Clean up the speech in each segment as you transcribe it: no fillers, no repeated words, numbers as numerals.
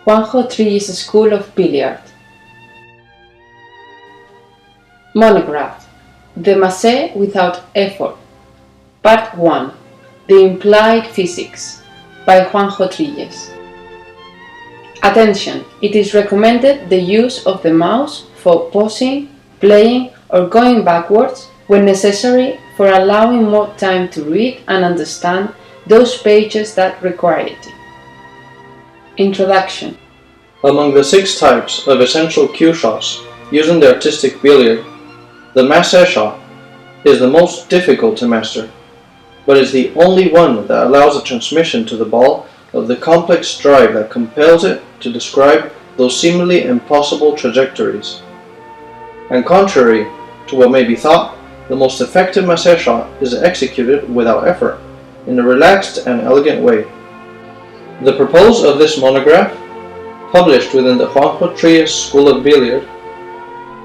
Juanjo T's School of Billiard. Monograph: The Massé Without Effort. Part 1. The Implied Physics by Juanjo Trilles. Attention! It is recommended the use of the mouse for pausing, playing, or going backwards when necessary for allowing more time to read and understand those pages that require it. Introduction. Among the 6 types of essential cue shots used in the artistic billiard, the Massé shot is the most difficult to master, but is the only one that allows the transmission to the ball of the complex drive that compels it to describe those seemingly impossible trajectories. And contrary to what may be thought, the most effective Massé shot is executed without effort, in a relaxed and elegant way. The purpose of this monograph, published within the Juanjo T's School of Billiard,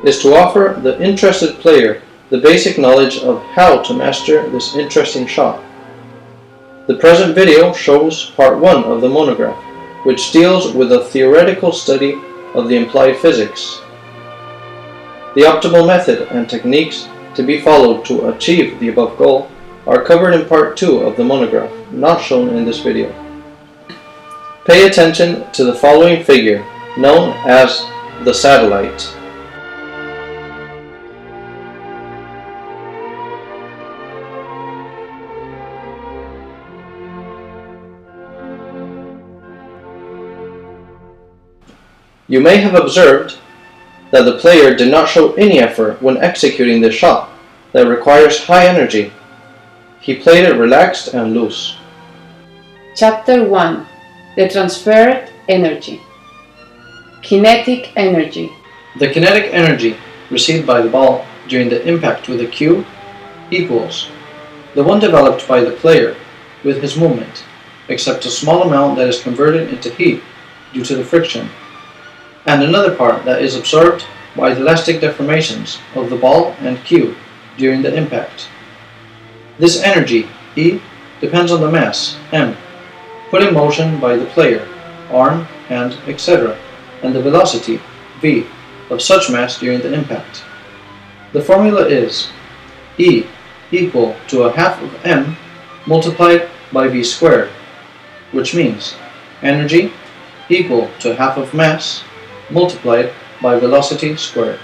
is to offer the interested player the basic knowledge of how to master this interesting shot. The present video shows part 1 of the monograph, which deals with a theoretical study of the implied physics. The optimal method and techniques to be followed to achieve the above goal are covered in part 2 of the monograph, not shown in this video. Pay attention to the following figure, known as the satellite. You may have observed that the player did not show any effort when executing this shot that requires high energy. He played it relaxed and loose. Chapter 1. The Transferred Energy. Kinetic Energy. The kinetic energy received by the ball during the impact with the cue equals the one developed by the player with his movement, except a small amount that is converted into heat due to the friction, and another part that is absorbed by the elastic deformations of the ball and cue during the impact. This energy, E, depends on the mass, m, put in motion by the player, arm, hand, etc., and the velocity, v, of such mass during the impact. The formula is E equal to a half of m multiplied by v squared, which means energy equal to half of mass multiplied by velocity squared.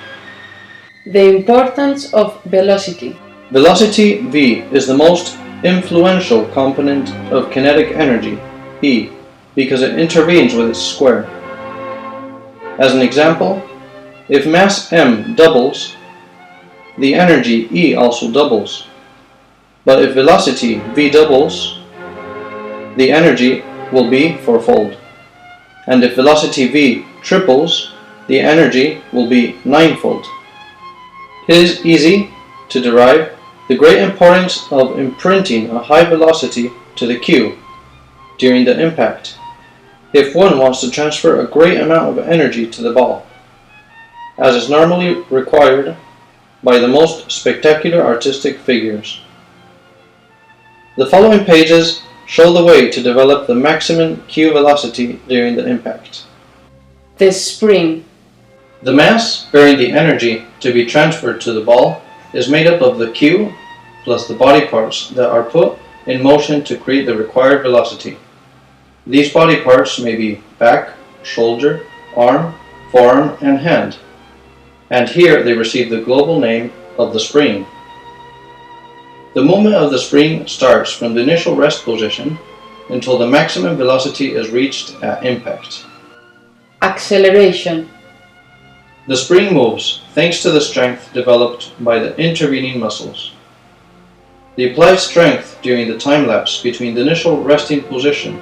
The importance of velocity. Velocity v is the most influential component of kinetic energy, E, because it intervenes with its square. As an example, if mass m doubles, the energy E also doubles. But if velocity v doubles, the energy will be fourfold. And if velocity v triples, the energy will be ninefold. It is easy to derive the great importance of imprinting a high velocity to the cue during the impact, if one wants to transfer a great amount of energy to the ball, as is normally required by the most spectacular artistic figures. The following pages show the way to develop the maximum cue velocity during the impact. The spring. The mass bearing the energy to be transferred to the ball is made up of the cue plus the body parts that are put in motion to create the required velocity. These body parts may be back, shoulder, arm, forearm, and hand, and here they receive the global name of the spring. The movement of the spring starts from the initial rest position until the maximum velocity is reached at impact. Acceleration. The spring moves thanks to the strength developed by the intervening muscles. The applied strength during the time lapse between the initial resting position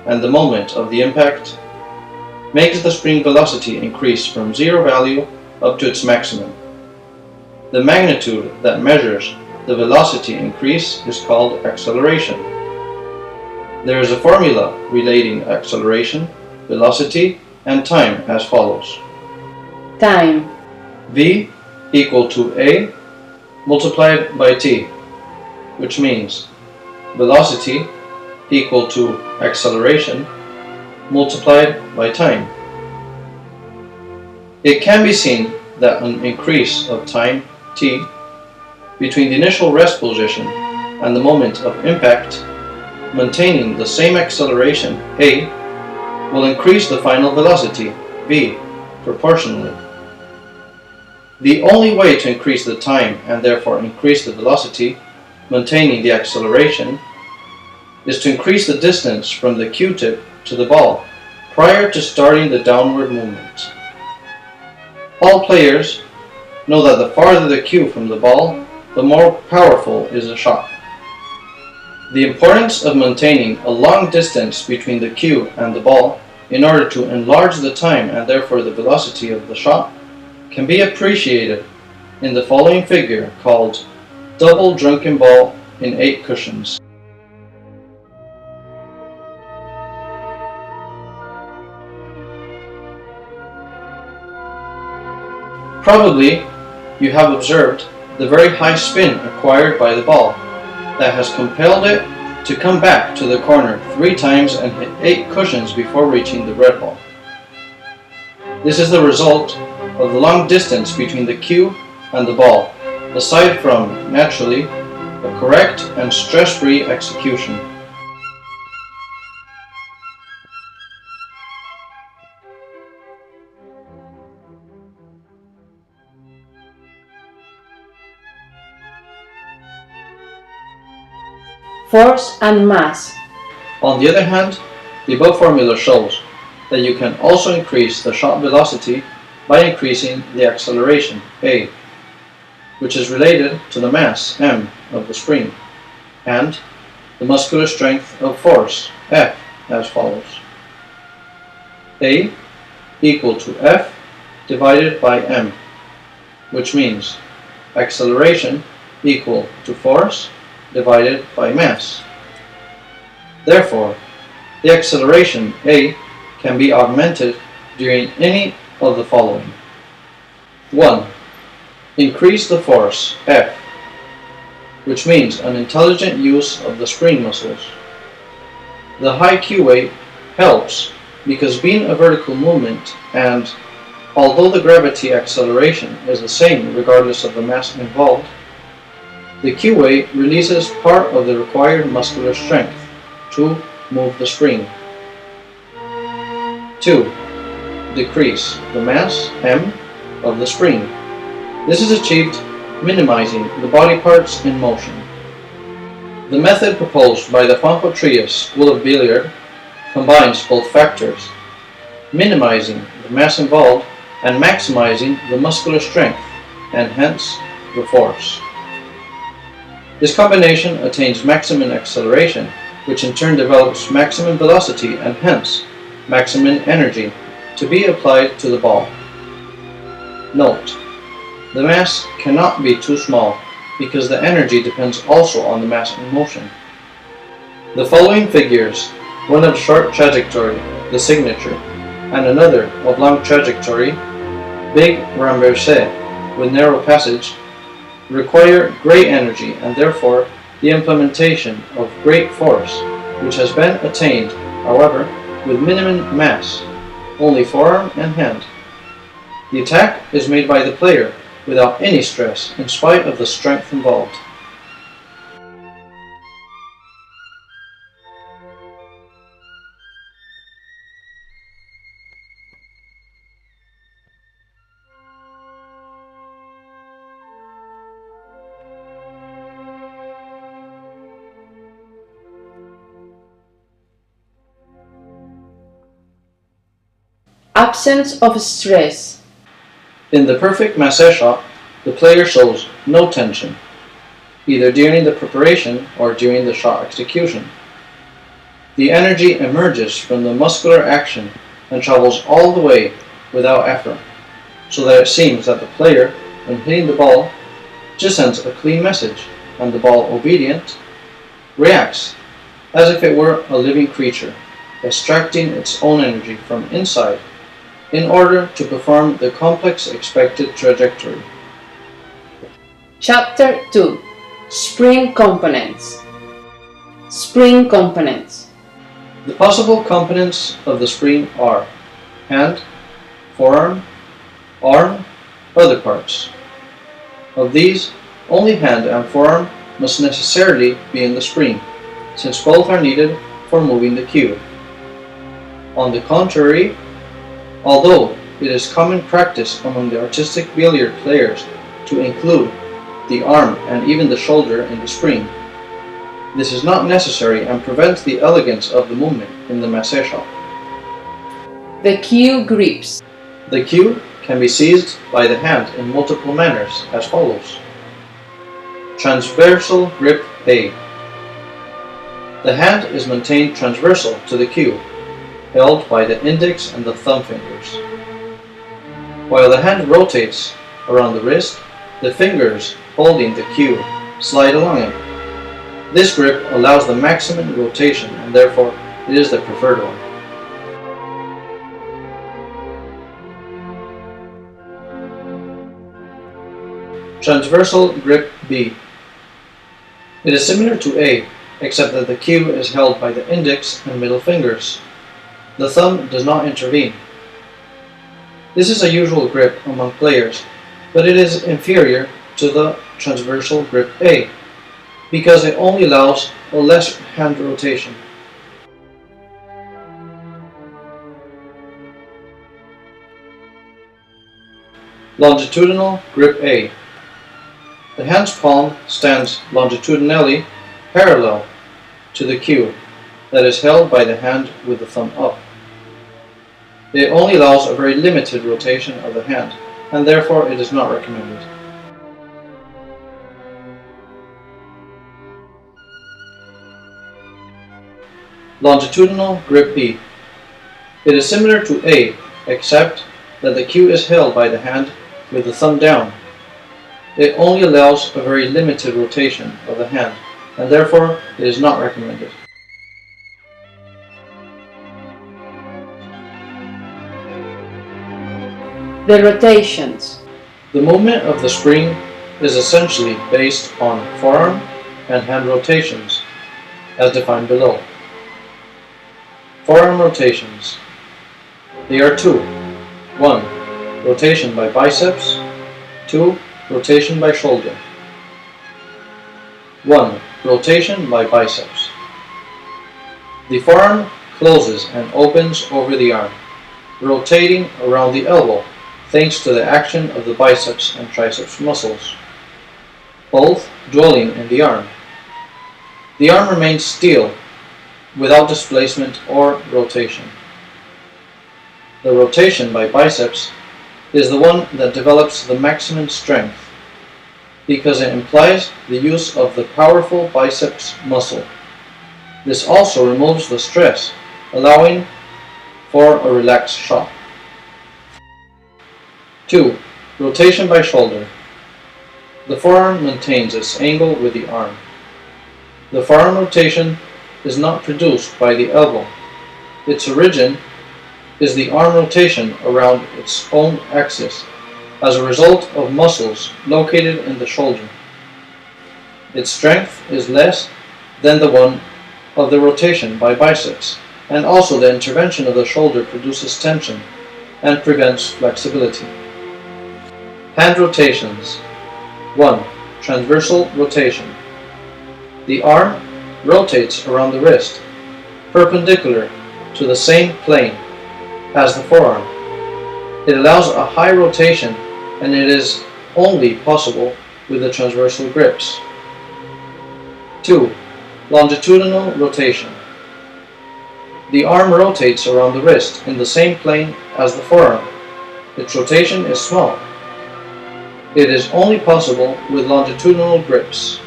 and the moment of the impact makes the spring velocity increase from zero value up to its maximum. The magnitude that measures the velocity increase is called acceleration. There is a formula relating acceleration, velocity, and time as follows. Time. V equal to A multiplied by T, which means velocity equal to acceleration multiplied by time. It can be seen that an increase of time t between the initial rest position and the moment of impact, maintaining the same acceleration a, will increase the final velocity v proportionally. The only way to increase the time and therefore increase the velocity, maintaining the acceleration, is to increase the distance from the Q-tip to the ball prior to starting the downward movement. All players know that the farther the Q from the ball, the more powerful is the shot. The importance of maintaining a long distance between the Q and the ball in order to enlarge the time and therefore the velocity of the shot can be appreciated in the following figure called double drunken ball in 8 cushions. Probably you have observed the very high spin acquired by the ball that has compelled it to come back to the corner 3 times and hit 8 cushions before reaching the red ball. This is the result of the long distance between the cue and the ball, aside from, naturally, a correct and stress-free execution. Force and mass. On the other hand, the above formula shows that you can also increase the shot velocity by increasing the acceleration, A, which is related to the mass, M, of the spring, and the muscular strength of force, F, as follows. A equal to F divided by M, which means acceleration equal to force divided by mass. Therefore, the acceleration A can be augmented during any of the following. 1. Increase the force F, which means an intelligent use of the spring muscles. The high Q weight helps because being a vertical movement and although the gravity acceleration is the same regardless of the mass involved, the Q weight releases part of the required muscular strength to move the spring. 2. Decrease the mass, M, of the spring. This is achieved minimizing the body parts in motion. The method proposed by the Juanjo T School of Billiard combines both factors, minimizing the mass involved and maximizing the muscular strength, and hence the force. This combination attains maximum acceleration, which in turn develops maximum velocity and hence maximum energy to be applied to the ball. Note, the mass cannot be too small because the energy depends also on the mass in motion. The following figures, one of short trajectory, the signature, and another of long trajectory, big renversé with narrow passage, require great energy and therefore the implementation of great force, which has been attained, however, with minimum mass, only forearm and hand. The attack is made by the player without any stress in spite of the strength involved. Absence of stress. In the perfect Massé shot, the player shows no tension, either during the preparation or during the shot execution. The energy emerges from the muscular action and travels all the way without effort, so that it seems that the player, when hitting the ball, just sends a clean message, and the ball, obedient, reacts as if it were a living creature, extracting its own energy from inside in order to perform the complex expected trajectory. Chapter 2. Spring components. Spring components. The possible components of the spring are hand, forearm, Arm, other parts. Of these, only hand and forearm must necessarily be in the spring, since both are needed for moving the cue. On the contrary, although it is common practice among the artistic billiard players to include the arm and even the shoulder in the spring, this is not necessary and prevents the elegance of the movement in the Massé shot. The cue grips. The cue can be seized by the hand in multiple manners as follows. Transversal grip A. The hand is maintained transversal to the cue, held by the index and the thumb fingers. While the hand rotates around the wrist, the fingers holding the cue slide along it. This grip allows the maximum rotation and therefore it is the preferred one. Transversal grip B. It is similar to A, except that the cue is held by the index and middle fingers. The thumb does not intervene. This is a usual grip among players, but it is inferior to the transversal grip A, because it only allows a less hand rotation. Longitudinal grip A. The hand's palm stands longitudinally parallel to the cue that is held by the hand with the thumb up. It only allows a very limited rotation of the hand, and therefore it is not recommended. Longitudinal grip B. It is similar to A, except that the cue is held by the hand with the thumb down. It only allows a very limited rotation of the hand, and therefore it is not recommended. The rotations. The movement of the spring is essentially based on forearm and hand rotations, as defined below. Forearm rotations. They are two. 1. Rotation by biceps. 2. Rotation by shoulder. 1. Rotation by biceps. The forearm closes and opens over the arm, rotating around the elbow thanks to the action of the biceps and triceps muscles, both dwelling in the arm. The arm remains still, without displacement or rotation. The rotation by biceps is the one that develops the maximum strength, because it implies the use of the powerful biceps muscle. This also removes the stress, allowing for a relaxed shot. 2. Rotation by shoulder. The forearm maintains its angle with the arm. The forearm rotation is not produced by the elbow. Its origin is the arm rotation around its own axis as a result of muscles located in the shoulder. Its strength is less than the one of the rotation by biceps, and also the intervention of the shoulder produces tension and prevents flexibility. Hand rotations. 1. Transversal rotation. The arm rotates around the wrist, perpendicular to the same plane as the forearm. It allows a high rotation, and it is only possible with the transversal grips. 2. Longitudinal rotation. The arm rotates around the wrist in the same plane as the forearm. Its rotation is small. It is only possible with longitudinal grips.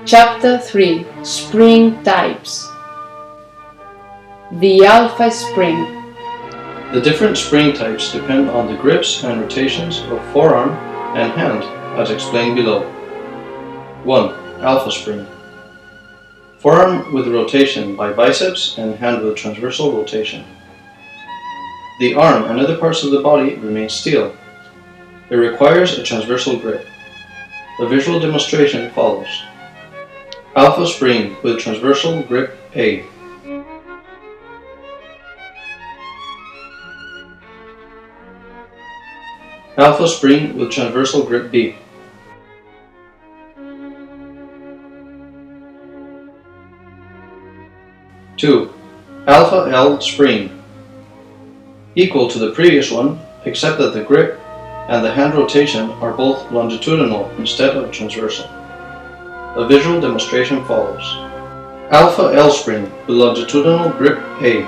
Chapter 3. Spring types. The alpha spring. The different spring types depend on the grips and rotations of forearm and hand, as explained below. 1. Alpha spring. Forearm with rotation by biceps and hand with transversal rotation. The arm and other parts of the body remain still. It requires a transversal grip. A visual demonstration follows. Alpha spring with transversal grip A. Alpha spring with transversal grip B. 2. Alpha L spring, equal to the previous one except that the grip and the hand rotation are both longitudinal instead of transversal. A visual demonstration follows. Alpha L spring with longitudinal grip A.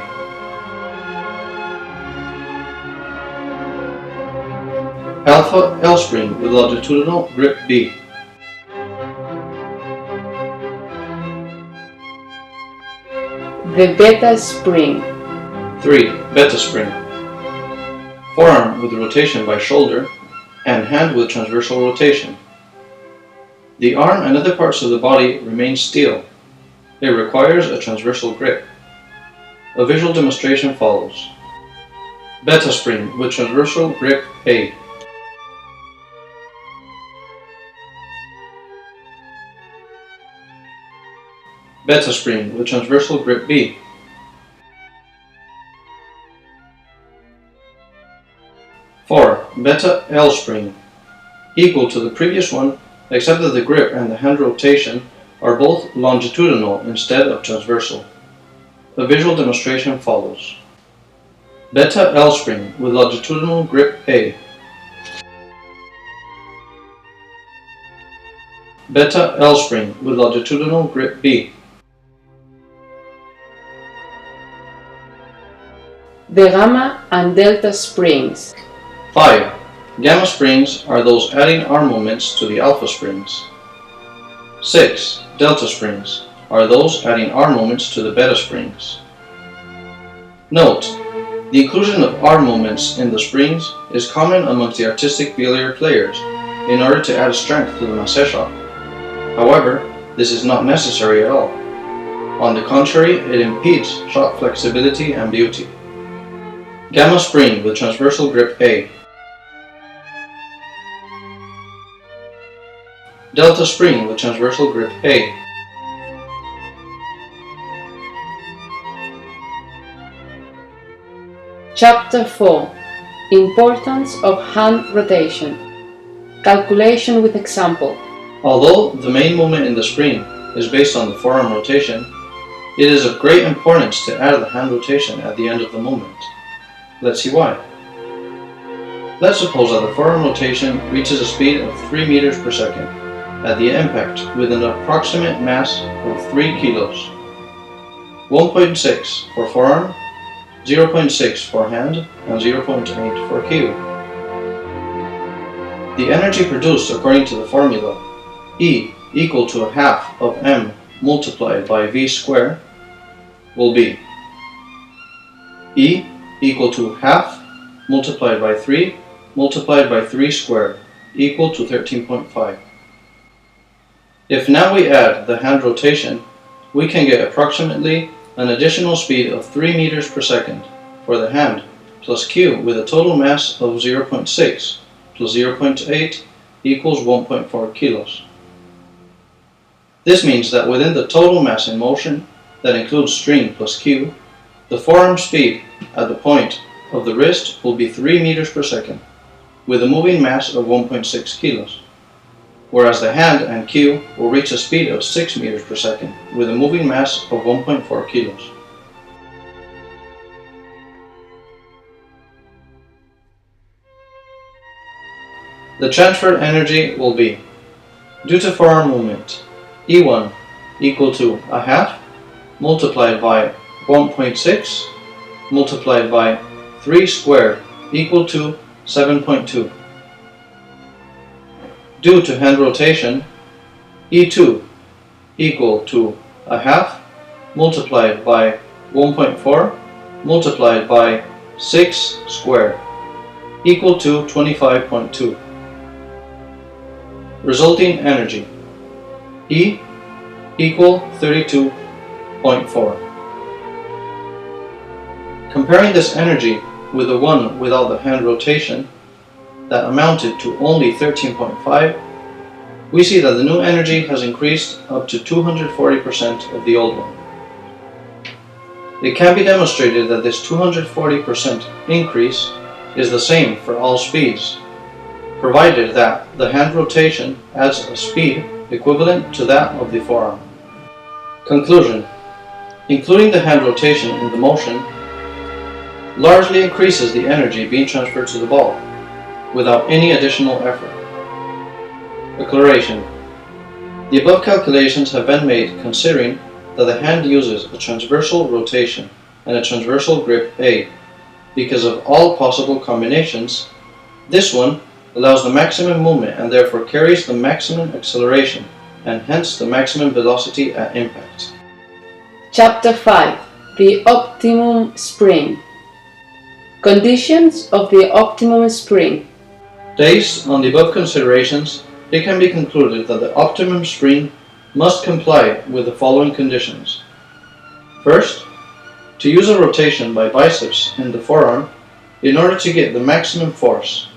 Alpha L spring with longitudinal grip B. The beta spring. 3. Beta spring. Forearm with rotation by shoulder and hand with transversal rotation. The arm and other parts of the body remain still. It requires a transversal grip. A visual demonstration follows. Beta spring with transversal grip A. Beta spring with transversal grip B. Four. Beta L spring, equal to the previous one except that the grip and the hand rotation are both longitudinal instead of transversal. A visual demonstration follows. Beta L spring with longitudinal grip A. Beta L spring with longitudinal grip B. The gamma and delta springs. 5. Gamma springs are those adding arm moments to the alpha springs. 6. Delta springs are those adding arm moments to the beta springs. Note: the inclusion of arm moments in the springs is common amongst the artistic billiard players in order to add strength to the Massé shot. However, this is not necessary at all. On the contrary, it impedes shot flexibility and beauty. Gamma spring with transversal grip A. Delta spring with transversal grip A. Chapter 4. Importance of hand rotation. Calculation with example. Although the main moment in the spring is based on the forearm rotation, it is of great importance to add the hand rotation at the end of the moment. Let's see why. Let's suppose that the forearm rotation reaches a speed of 3 meters per second at the impact with an approximate mass of 3 kilos. 1.6 for forearm, 0.6 for hand, and 0.8 for cue. The energy produced according to the formula E equal to a half of m multiplied by v squared will be E equal to half multiplied by 3 multiplied by 3 squared equal to 13.5. If now we add the hand rotation, we can get approximately an additional speed of 3 meters per second for the hand plus q with a total mass of 0.6 plus 0.8 equals 1.4 kilos. This means that within the total mass in motion, that includes string plus q, the forearm speed at the point of the wrist will be 3 meters per second, with a moving mass of 1.6 kilos, whereas the hand and q will reach a speed of 6 meters per second, with a moving mass of 1.4 kilos. The transferred energy will be, due to forearm movement, E1 equal to a half multiplied by 1.6 multiplied by 3 squared equal to 7.2. Due to hand rotation, E2 equal to a half multiplied by 1.4 multiplied by 6 squared equal to 25.2. Resulting energy E equal 32.4. Comparing this energy with the one without the hand rotation that amounted to only 13.5, we see that the new energy has increased up to 240% of the old one. It can be demonstrated that this 240% increase is the same for all speeds, provided that the hand rotation adds a speed equivalent to that of the forearm. Conclusion: including the hand rotation in the motion largely increases the energy being transferred to the ball without any additional effort. Declaration: the above calculations have been made considering that the hand uses a transversal rotation and a transversal grip A. Because of all possible combinations, this one allows the maximum movement and therefore carries the maximum acceleration and hence the maximum velocity at impact. Chapter 5. The optimum spring. Conditions of the optimum spring. Based on the above considerations, it can be concluded that the optimum spring must comply with the following conditions. First, to use a rotation by biceps in the forearm in order to get the maximum force.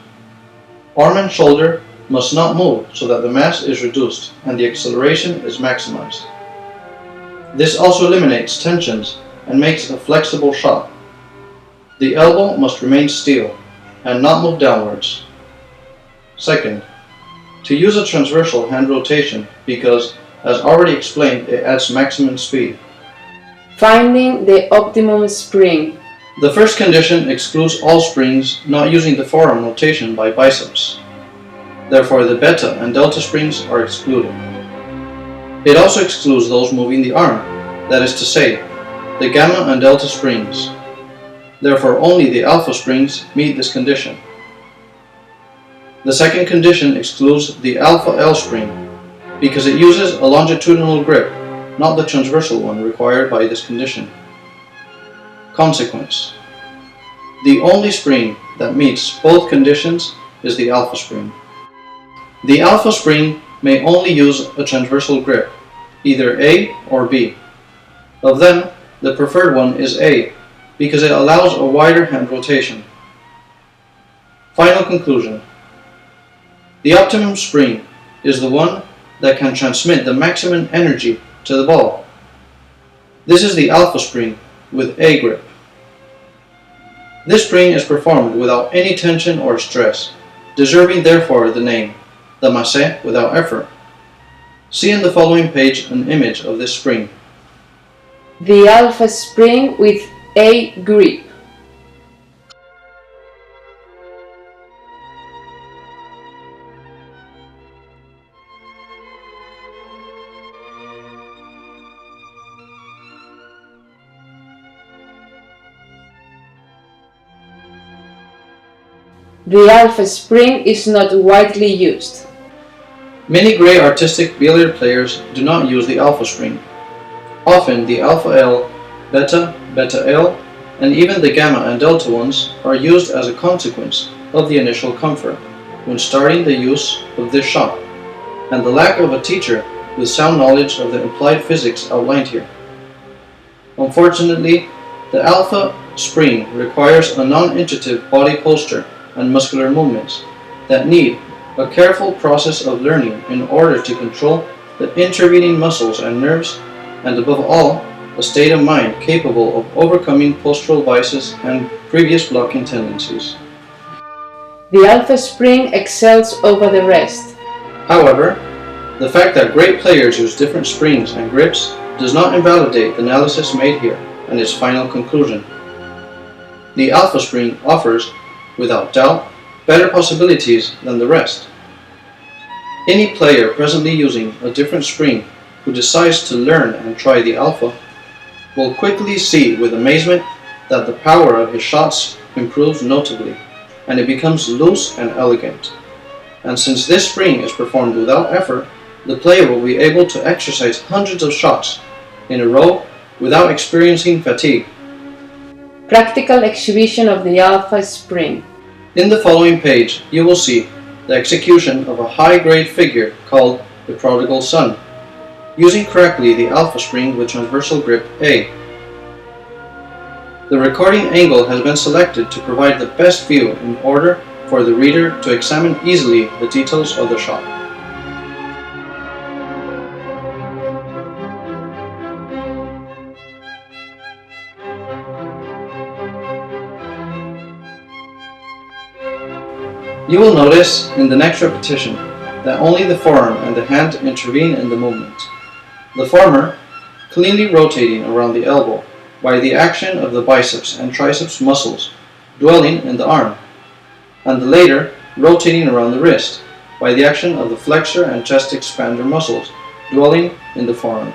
Arm and shoulder must not move so that the mass is reduced and the acceleration is maximized. This also eliminates tensions and makes a flexible shot. The elbow must remain still and not move downwards. Second, to use a transversal hand rotation because, as already explained, it adds maximum speed. Finding the optimum spring. The first condition excludes all springs not using the forearm rotation by biceps. Therefore, the beta and delta springs are excluded. It also excludes those moving the arm, that is to say, the gamma and delta springs. Therefore, only the alpha springs meet this condition. The second condition excludes the alpha L spring, because it uses a longitudinal grip, not the transversal one required by this condition. Consequence: the only spring that meets both conditions is the alpha spring. The alpha spring may only use a transversal grip, either A or B. Of them, the preferred one is A, because it allows a wider hand rotation. Final conclusion: the optimum spring is the one that can transmit the maximum energy to the ball. This is the alpha spring with A grip. This spring is performed without any tension or stress, deserving therefore the name, the Massé without effort. See in the following page an image of this spring. The alpha spring with A grip. The alpha spring is not widely used. Many great artistic billiard players do not use the alpha spring. Often the alpha L, beta, beta L, and even the gamma and delta ones are used as a consequence of the initial comfort when starting the use of this shot, and the lack of a teacher with sound knowledge of the implied physics outlined here. Unfortunately, the alpha spring requires a non-intuitive body posture and muscular movements that need a careful process of learning in order to control the intervening muscles and nerves, and above all, a state of mind capable of overcoming postural vices and previous blocking tendencies. The alpha spring excels over the rest. However, the fact that great players use different springs and grips does not invalidate the analysis made here and its final conclusion. The alpha spring offers, without doubt, better possibilities than the rest. Any player presently using a different spring who decides to learn and try the alpha will quickly see with amazement that the power of his shots improves notably, and it becomes loose and elegant. And since this spring is performed without effort, the player will be able to exercise hundreds of shots in a row without experiencing fatigue. Practical exhibition of the alpha spring. In the following page, you will see the execution of a high-grade figure called the prodigal son, using correctly the alpha spring with transversal grip A. The recording angle has been selected to provide the best view in order for the reader to examine easily the details of the shot. You will notice in the next repetition that only the forearm and the hand intervene in the movement. The former cleanly rotating around the elbow by the action of the biceps and triceps muscles dwelling in the arm, and the later rotating around the wrist by the action of the flexor and chest expander muscles dwelling in the forearm.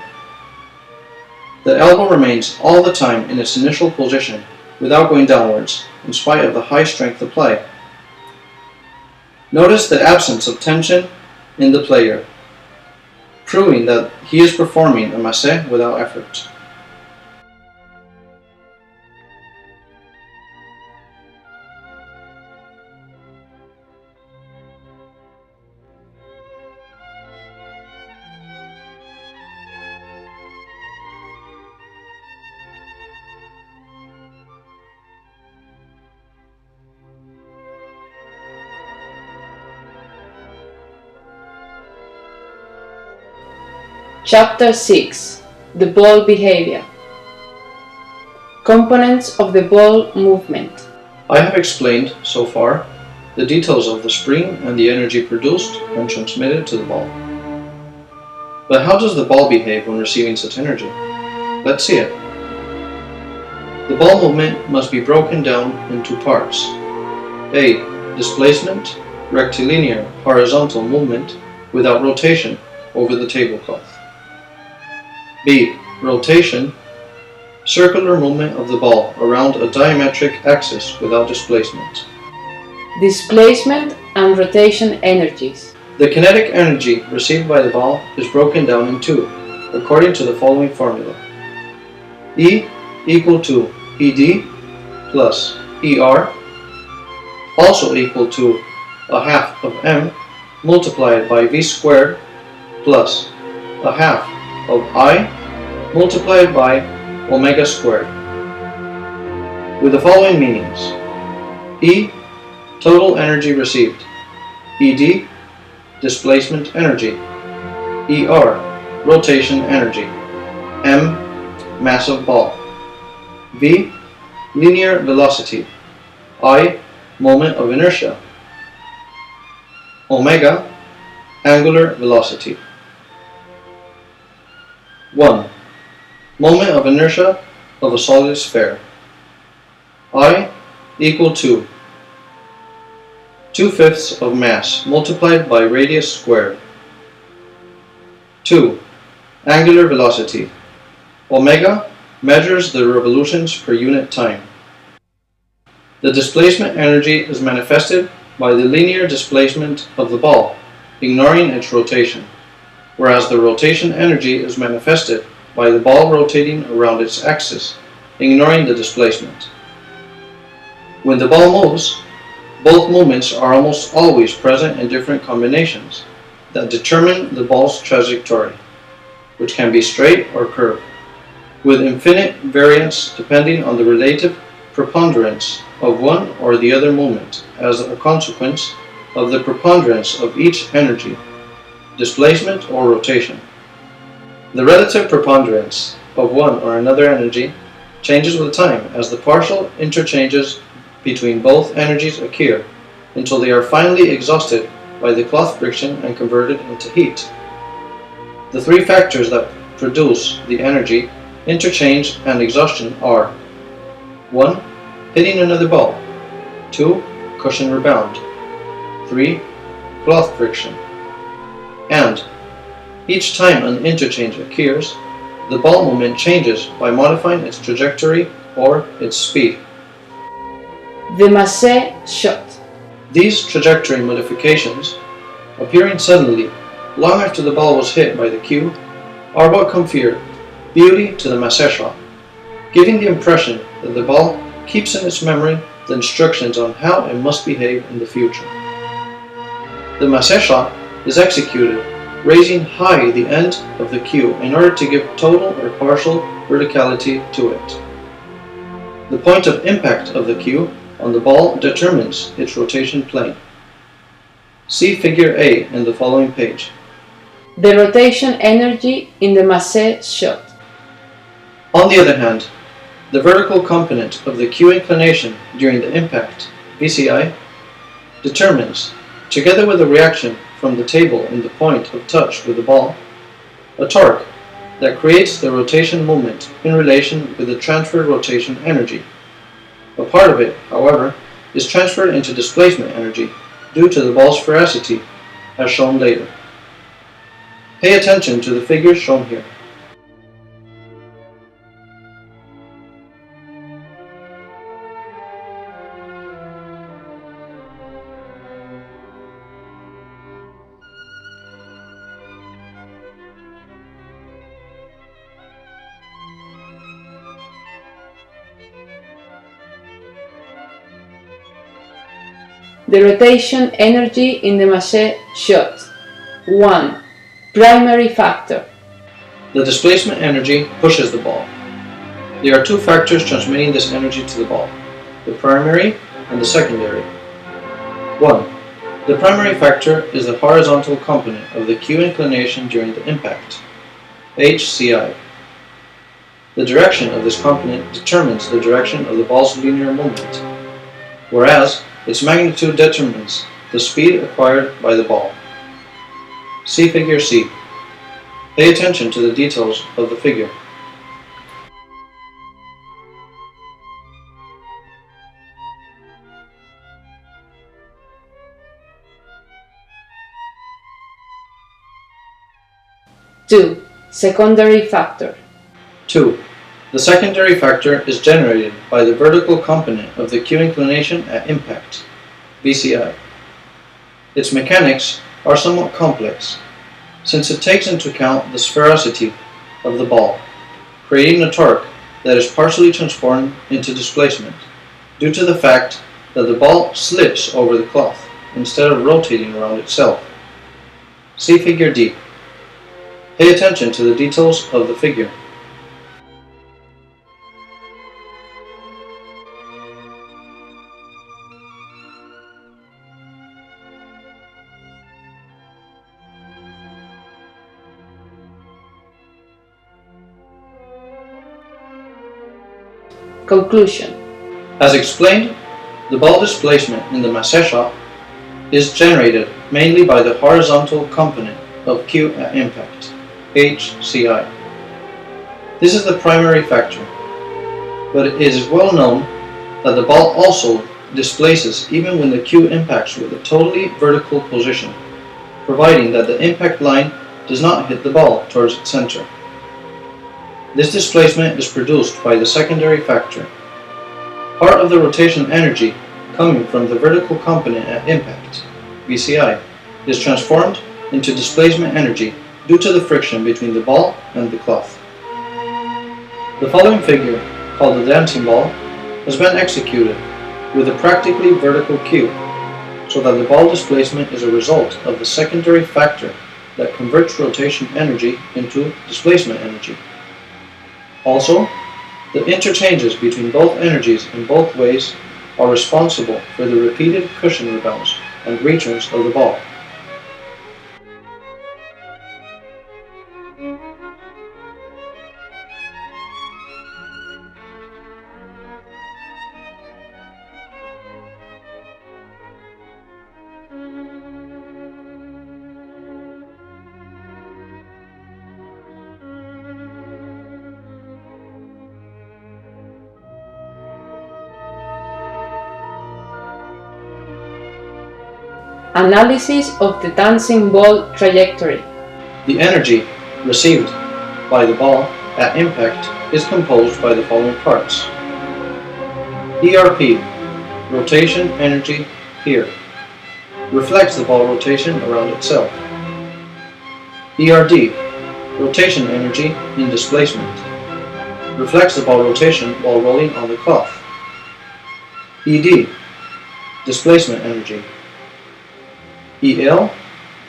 The elbow remains all the time in its initial position without going downwards, in spite of the high strength applied. Notice the absence of tension in the player, proving that he is performing a massé without effort. Chapter 6. The ball behavior. Components of the ball movement. I have explained, so far, the details of the spring and the energy produced when transmitted to the ball. But how does the ball behave when receiving such energy? Let's see it. The ball movement must be broken down into parts. A. Displacement, rectilinear, horizontal movement without rotation over the tablecloth. B. Rotation, circular movement of the ball around a diametric axis without displacement. Displacement and rotation energies. The kinetic energy received by the ball is broken down in two, according to the following formula. E equal to ED plus ER, also equal to a half of M multiplied by V squared plus a half of I multiplied by omega squared, with the following meanings. E, total energy received. ED, displacement energy. ER, rotation energy. M, mass of ball. V, linear velocity. I, moment of inertia. Omega, angular velocity. 1. Moment of inertia of a solid sphere. I equal to 2/5 of mass multiplied by radius squared. 2. Angular velocity. Omega measures the revolutions per unit time. The displacement energy is manifested by the linear displacement of the ball, ignoring its rotation, whereas the rotation energy is manifested by the ball rotating around its axis, ignoring the displacement. When the ball moves, both movements are almost always present in different combinations that determine the ball's trajectory, which can be straight or curved, with infinite variance depending on the relative preponderance of one or the other movement as a consequence of the preponderance of each energy, displacement or rotation. The relative preponderance of one or another energy changes with time as the partial interchanges between both energies occur until they are finally exhausted by the cloth friction and converted into heat. The three factors that produce the energy interchange and exhaustion are 1. Hitting another ball. 2. Cushion rebound. 3. Cloth friction. And each time an interchange occurs, the ball moment changes by modifying its trajectory or its speed. The Massé shot. These trajectory modifications, appearing suddenly long after the ball was hit by the cue, are what confer beauty to the Massé shot, giving the impression that the ball keeps in its memory the instructions on how it must behave in the future. The Massé shot is executed raising high the end of the cue in order to give total or partial verticality to it. The point of impact of the cue on the ball determines its rotation plane. See Figure A in the following page. The rotation energy in the Massé shot. On the other hand, the vertical component of the cue inclination during the impact, VCI, determines, together with a reaction from the table in the point of touch with the ball, a torque that creates the rotation moment in relation with the transferred rotation energy. A part of it, however, is transferred into displacement energy due to the ball's sphericity, as shown later. Pay attention to the figures shown here. The rotation energy in the Massé shot. 1. Primary factor. The displacement energy pushes the ball. There are two factors transmitting this energy to the ball, the primary and the secondary. 1. The primary factor is the horizontal component of the Q inclination during the impact, HCI. The direction of this component determines the direction of the ball's linear moment, whereas its magnitude determines the speed acquired by the ball. See Figure C. Pay attention to the details of the figure. Two. Secondary factor. 2. The secondary factor is generated by the vertical component of the Q inclination at impact, VCI. Its mechanics are somewhat complex, since it takes into account the sphericity of the ball, creating a torque that is partially transformed into displacement, due to the fact that the ball slips over the cloth instead of rotating around itself. See Figure D. Pay attention to the details of the figure. Conclusion. As explained, the ball displacement in the Massé shot is generated mainly by the horizontal component of Q at impact, HCI. This is the primary factor, but it is well known that the ball also displaces even when the Q impacts with a totally vertical position, providing that the impact line does not hit the ball towards its center. This displacement is produced by the secondary factor. Part of the rotation energy coming from the vertical component at impact, VCI, is transformed into displacement energy due to the friction between the ball and the cloth. The following figure, called the dancing ball, has been executed with a practically vertical Q, so that the ball displacement is a result of the secondary factor that converts rotation energy into displacement energy. Also, the interchanges between both energies in both ways are responsible for the repeated cushion rebounds and returns of the ball. Analysis of the dancing ball trajectory. The energy received by the ball at impact is composed by the following parts. ERP, rotation energy here, reflects the ball rotation around itself. ERD, rotation energy in displacement, reflects the ball rotation while rolling on the cloth. ED, displacement energy. EL,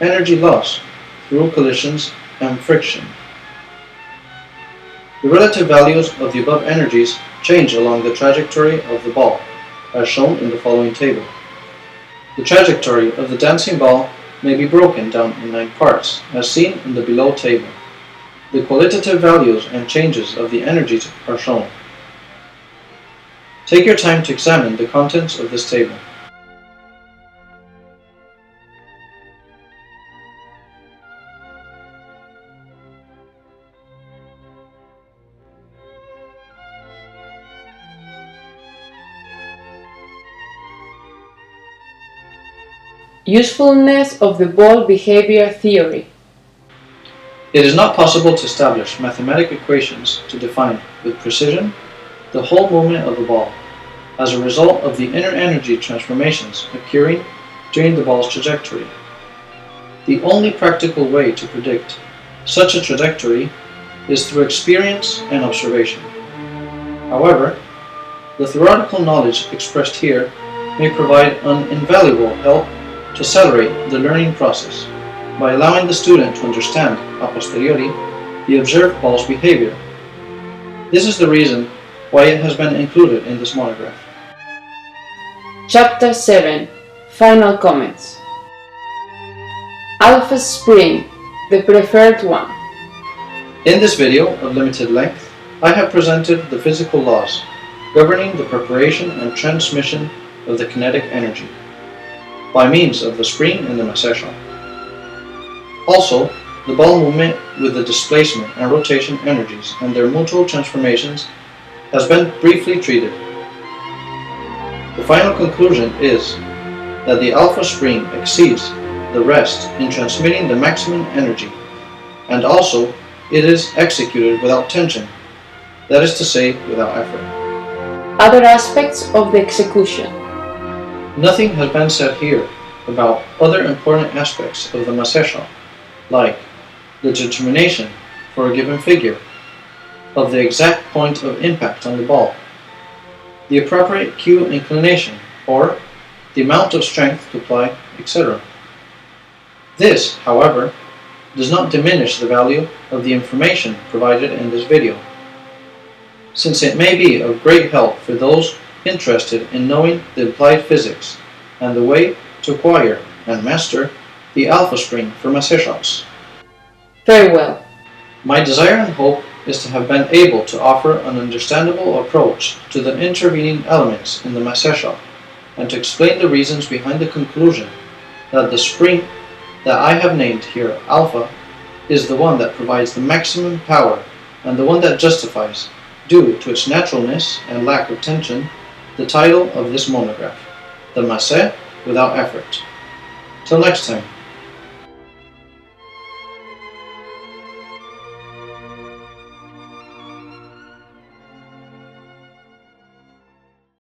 energy loss through collisions and friction. The relative values of the above energies change along the trajectory of the ball, as shown in the following table. The trajectory of the dancing ball may be broken down in 9 parts, as seen in the below table. The qualitative values and changes of the energies are shown. Take your time to examine the contents of this table. Usefulness of the ball behavior theory. It is not possible to establish mathematical equations to define with precision the whole movement of the ball as a result of the inner energy transformations occurring during the ball's trajectory. The only practical way to predict such a trajectory is through experience and observation. However, the theoretical knowledge expressed here may provide an invaluable help to accelerate the learning process by allowing the student to understand a posteriori the observed ball's behavior. This is the reason why it has been included in this monograph. Chapter 7. Final comments. Alpha spring, the preferred one. In this video of limited length, I have presented the physical laws governing the preparation and transmission of the kinetic energy by means of the spring and the Massé shot. Also, the ball movement with the displacement and rotation energies and their mutual transformations has been briefly treated. The final conclusion is that the alpha spring exceeds the rest in transmitting the maximum energy, and also it is executed without tension, that is to say, without effort. Other aspects of the execution. Nothing has been said here about other important aspects of the Massé shot, like the determination for a given figure of the exact point of impact on the ball, the appropriate cue inclination, or the amount of strength to apply, etc. This, however, does not diminish the value of the information provided in this video, since it may be of great help for those interested in knowing the applied physics and the way to acquire and master the alpha spring for Massé shots. Farewell. My desire and hope is to have been able to offer an understandable approach to the intervening elements in the Massé shot, and to explain the reasons behind the conclusion that the spring that I have named here alpha is the one that provides the maximum power and the one that justifies, due to its naturalness and lack of tension, the title of this monograph, the Massé without effort. Till next time.